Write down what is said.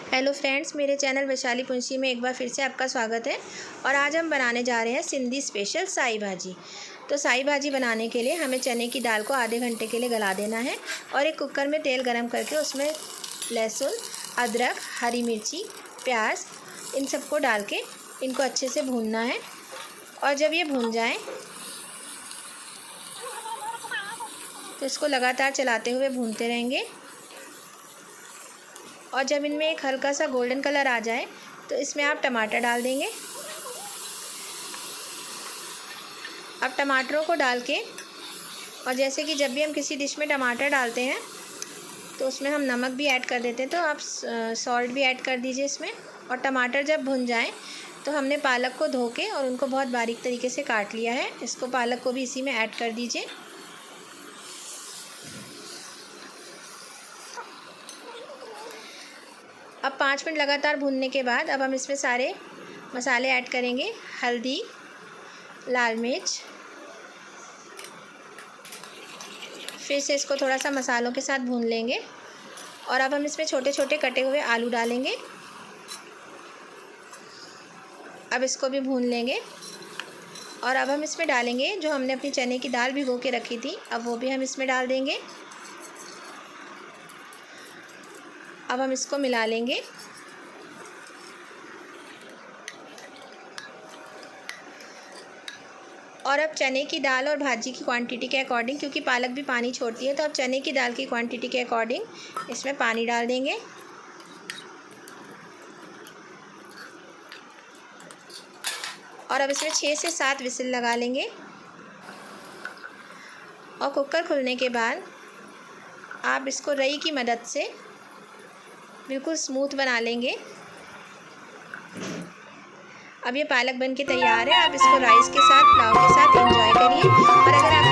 Hello friends, मेरे channel Vaishali पुंसी में एक बार फिर से आपका स्वागत है। और आज हम बनाने जा रहे हैं सिंधी स्पेशल साई भाजी। तो साई भाजी बनाने के लिए हमें चने की दाल को आधे घंटे के लिए गला देना है और एक कुकर में तेल गरम करके उसमें लहसुन, अदरक, हरी मिर्ची, प्याज इन सबको डाल के इनको अच्छे से भूनना है। और जब ये भून जाए तो इसको लगातार चलाते हुए भूनते रहेंगे। और जब इनमें एक हल्का सा गोल्डन कलर आ जाए तो इसमें आप टमाटर डाल देंगे। अब टमाटरों को डाल के, और जैसे कि जब भी हम किसी डिश में टमाटर डालते हैं तो उसमें हम नमक भी ऐड कर देते हैं, तो आप सॉल्ट भी ऐड कर दीजिए इसमें। और टमाटर जब भुन जाए तो हमने पालक को धो के और उनको बहुत बारीक तरीके से काट लिया है, इसको पालक को भी इसी में ऐड कर दीजिए। अब 5 मिनट लगातार भूनने के बाद अब हम इसमें सारे मसाले ऐड करेंगे। हल्दी, लाल मिर्च, फिर से इसको थोड़ा सा मसालों के साथ भून लेंगे। और अब हम इसमें छोटे छोटे कटे हुए आलू डालेंगे। अब इसको भी भून लेंगे। और अब हम इसमें डालेंगे जो हमने अपनी चने की दाल भिगो के रखी थी, अब वो भी हम इसमें डाल देंगे। अब हम इसको मिला लेंगे। और अब चने की दाल और भाजी की क्वांटिटी के अकॉर्डिंग, क्योंकि पालक भी पानी छोड़ती है, तो अब चने की दाल की क्वांटिटी के अकॉर्डिंग इसमें पानी डाल देंगे। और अब इसमें 6 से 7 विसिल लगा लेंगे। और कुकर खुलने के बाद आप इसको रई की मदद से बिल्कुल स्मूथ बना लेंगे। अब ये पालक बन के तैयार है। आप इसको राइस के साथ, पुलाव के साथ एंजॉय करिए। और अगर आप